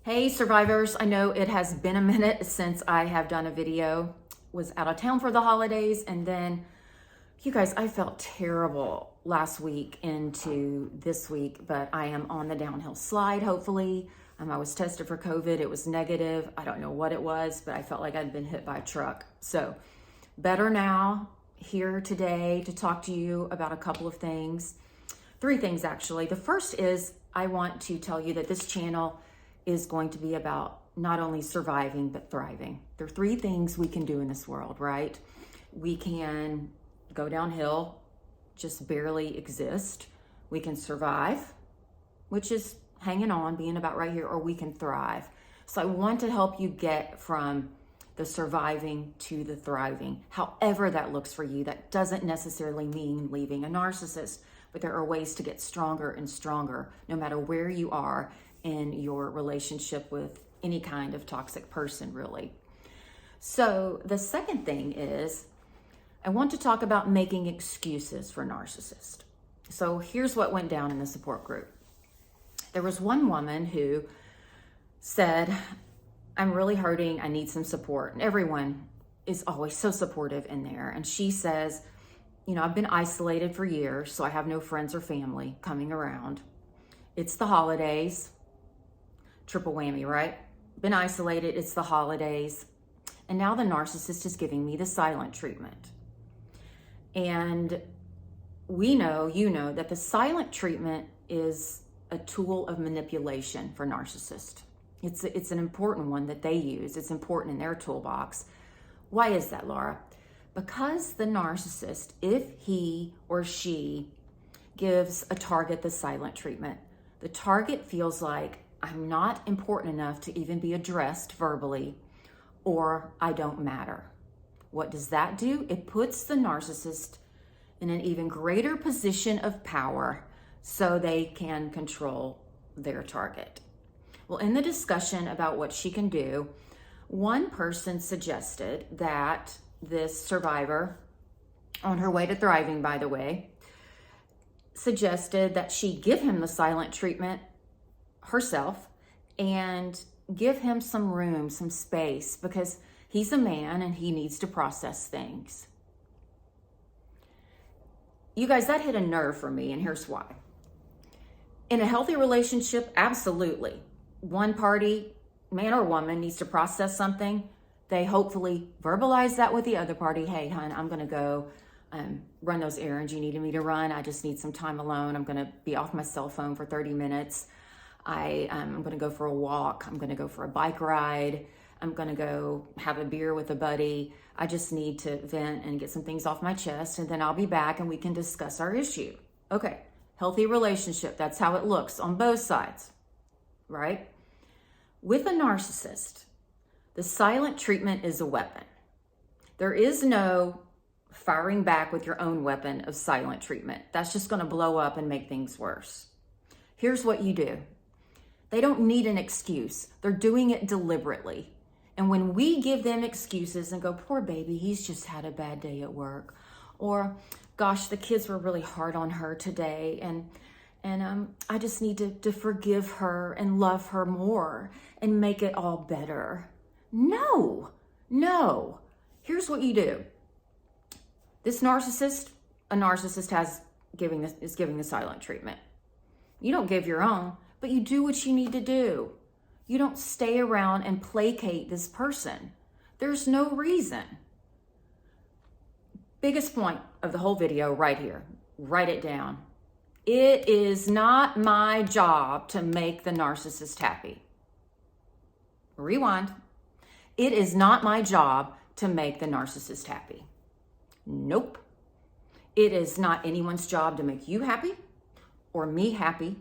Hey survivors, I know it has been a minute since I have done a video. Was out of town for the holidays, and then you guys, I felt terrible last week into this week, but I am on the downhill slide, hopefully. I was tested for COVID. It was negative. I don't know what it was, but I felt like I'd been hit by a truck. So better now, here today to talk to you about a couple of things. Three things, actually. The first is I want to tell you that this channel is going to be about not only surviving, but thriving. There are three things we can do in this world, right? We can go downhill, just barely exist. We can survive, which is hanging on, being about right here, or we can thrive. So I want to help you get from the surviving to the thriving, however that looks for you. That doesn't necessarily mean leaving a narcissist, but there are ways to get stronger and stronger no matter where you are in your relationship with any kind of toxic person, really. So the second thing is I want to talk about making excuses for narcissists. So here's what went down in the support group. There was one woman who said, I'm really hurting, I need some support. And everyone is always so supportive in there. And she says, I've been isolated for years, so I have no friends or family coming around. It's the holidays. Triple whammy, right? Been isolated, it's the holidays. And now the narcissist is giving me the silent treatment. And we know, that the silent treatment is a tool of manipulation for narcissists. It's an important one that they use. It's important in their toolbox. Why is that, Laura? Because the narcissist, if he or she gives a target the silent treatment, the target feels like I'm not important enough to even be addressed verbally, or I don't matter. What does that do? It puts the narcissist in an even greater position of power so they can control their target. Well, in the discussion about what she can do, one person suggested that this survivor, on her way to thriving, by the way, suggested that she give him the silent treatment herself and give him some room, some space, because he's a man and he needs to process things. You guys, that hit a nerve for me, and here's why. In a healthy relationship, absolutely. One party, man or woman, needs to process something. They hopefully verbalize that with the other party. Hey, hon, I'm going to go run those errands you needed me to run. I just need some time alone. I'm going to be off my cell phone for 30 minutes. I'm going to go for a walk. I'm going to go for a bike ride. I'm going to go have a beer with a buddy. I just need to vent and get some things off my chest, and then I'll be back and we can discuss our issue. Okay, healthy relationship. That's how it looks on both sides, right? With a narcissist, the silent treatment is a weapon. There is no firing back with your own weapon of silent treatment. That's just going to blow up and make things worse. Here's what you do. They don't need an excuse. They're doing it deliberately. And when we give them excuses and go, poor baby, he's just had a bad day at work. Or, gosh, the kids were really hard on her today. And I just need to forgive her and love her more and make it all better. No. Here's what you do. This narcissist, a narcissist is giving the silent treatment. You don't give your own, but you do what you need to do. You don't stay around and placate this person. There's no reason. Biggest point of the whole video right here. Write it down. It is not my job to make the narcissist happy. Rewind. It is not my job to make the narcissist happy. Nope. It is not anyone's job to make you happy, or me happy,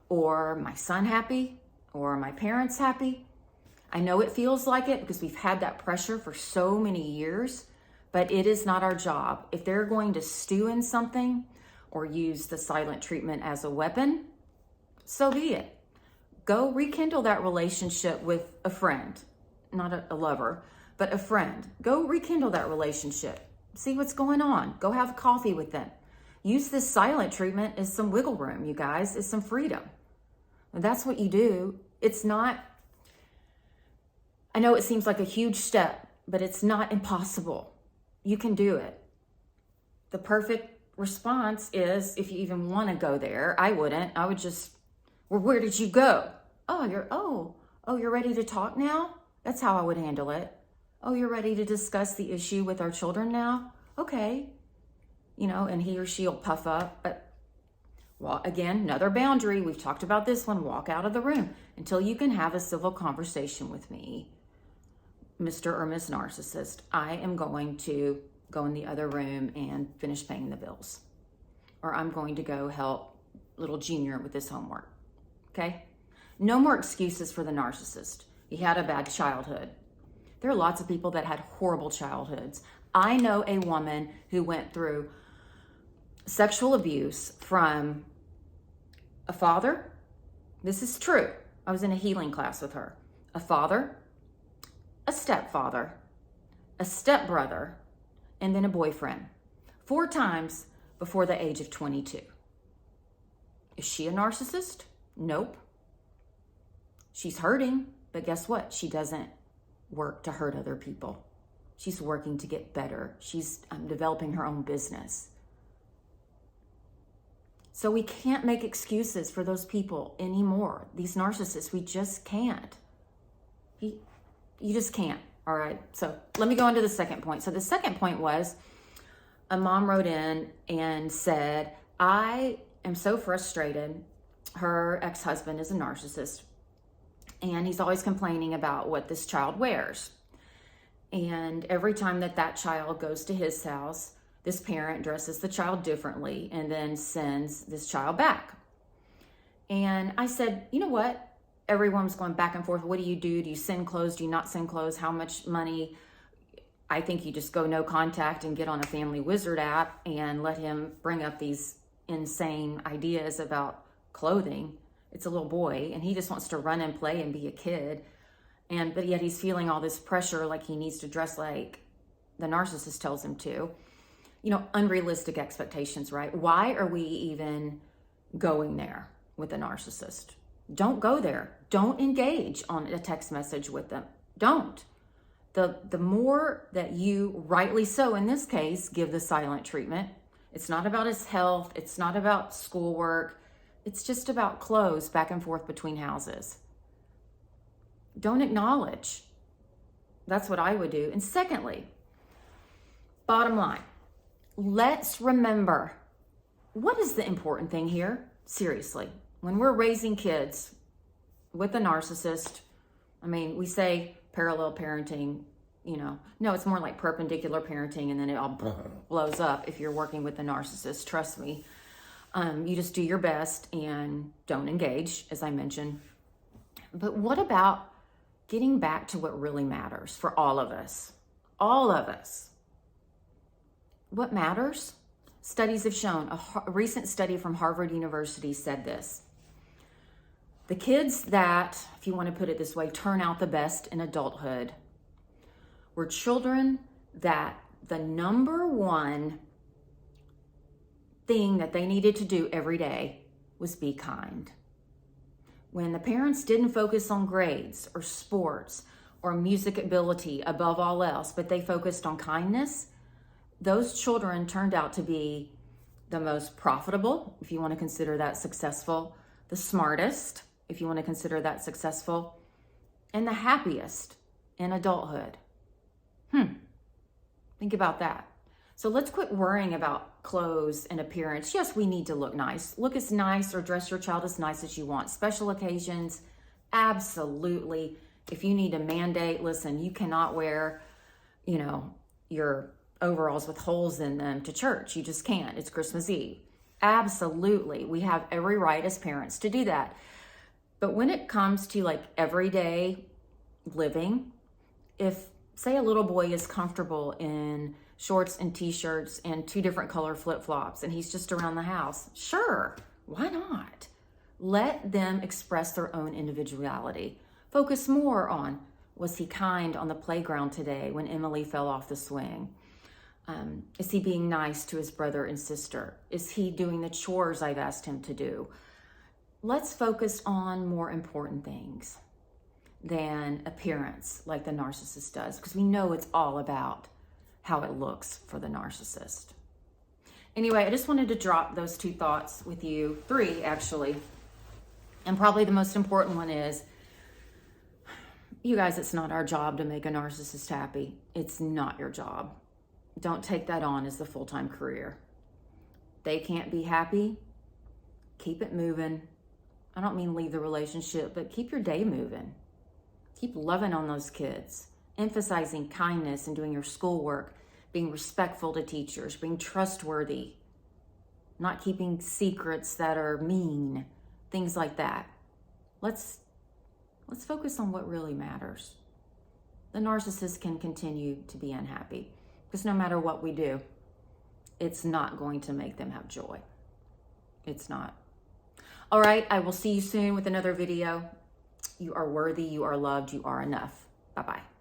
or my son happy, or my parents happy. I know it feels like it because we've had that pressure for so many years, but it is not our job. If they're going to stew in something or use the silent treatment as a weapon, so be it. Go rekindle that relationship with a friend, not a lover, but a friend. Go rekindle that relationship. See what's going on. Go have coffee with them. Use this silent treatment as some wiggle room, you guys. It's some freedom. And that's what you do. It's not I know it seems like a huge step, but it's not impossible. You can do it. The perfect response is, if you even want to go there, I wouldn't. I would just, well, where did you go? You're ready to talk now? That's how I would handle it. Oh, you're ready to discuss the issue with our children now? Okay. And he or she will puff up. But, well, again, another boundary. We've talked about this one. Walk out of the room until you can have a civil conversation with me, Mr. or Miss Narcissist. I am going to go in the other room and finish paying the bills. Or I'm going to go help little Junior with his homework. Okay? No more excuses for the narcissist. He had a bad childhood. There are lots of people that had horrible childhoods. I know a woman who went through sexual abuse from a father. This is true. I was in a healing class with her. A father, a stepfather, a stepbrother, and then a boyfriend. 4 times before the age of 22. Is she a narcissist? Nope. She's hurting, but guess what? She doesn't work to hurt other people. She's working to get better. She's developing her own business. So we can't make excuses for those people anymore. These narcissists, we just can't. You just can't. All right. So let me go on to the second point. So the second point was, a mom wrote in and said, I am so frustrated. Her ex-husband is a narcissist, and he's always complaining about what this child wears. And every time that child goes to his house, this parent dresses the child differently and then sends this child back. And I said, you know what? Everyone's going back and forth. What do you do? Do you send clothes? Do you not send clothes? How much money? I think you just go no contact and get on a Family Wizard app and let him bring up these insane ideas about clothing. It's a little boy and he just wants to run and play and be a kid. But yet he's feeling all this pressure, like he needs to dress like the narcissist tells him to. Unrealistic expectations, right? Why are we even going there with a narcissist? Don't go there. Don't engage on a text message with them. Don't. The more that you, rightly so in this case, give the silent treatment. It's not about his health. It's not about schoolwork. It's just about clothes back and forth between houses. Don't acknowledge. That's what I would do. And secondly, bottom line, let's remember, what is the important thing here? Seriously, when we're raising kids with a narcissist, we say parallel parenting, no, it's more like perpendicular parenting, and then it all blows up if you're working with a narcissist. Trust me. You just do your best and don't engage, as I mentioned. But what about getting back to what really matters for all of us? All of us. What matters? Studies have shown, a recent study from Harvard University said this. The kids that, if you want to put it this way, turn out the best in adulthood were children that the number one thing that they needed to do every day was be kind. When the parents didn't focus on grades or sports or music ability above all else, but they focused on kindness, those children turned out to be the most profitable, if you want to consider that successful, the smartest, if you want to consider that successful, and the happiest in adulthood. Think about that. So let's quit worrying about clothes and appearance. Yes, we need to look nice. Look as nice or dress your child as nice as you want. Special occasions, absolutely. If you need a mandate, listen, you cannot wear, your overalls with holes in them to church. You just can't. It's Christmas Eve. Absolutely. We have every right as parents to do that. But when it comes to like everyday living, if say a little boy is comfortable in shorts and t-shirts and 2 different color flip-flops and he's just around the house, sure, why not? Let them express their own individuality. Focus more on, was he kind on the playground today when Emily fell off the swing? Is he being nice to his brother and sister? Is he doing the chores I've asked him to do? Let's focus on more important things. than appearance like the narcissist does, because we know it's all about how it looks for the narcissist. Anyway, I just wanted to drop those 2 thoughts with you, 3 actually. And probably the most important one is, you guys, it's not our job to make a narcissist happy. It's not your job. Don't take that on as the full-time career. They can't be happy. Keep it moving. I don't mean leave the relationship, but keep your day moving. Keep loving on those kids, emphasizing kindness and doing your schoolwork, being respectful to teachers, being trustworthy, not keeping secrets that are mean, things like that. Let's focus on what really matters. The narcissist can continue to be unhappy because no matter what we do, it's not going to make them have joy. It's not. All right, I will see you soon with another video. You are worthy, you are loved, you are enough. Bye-bye.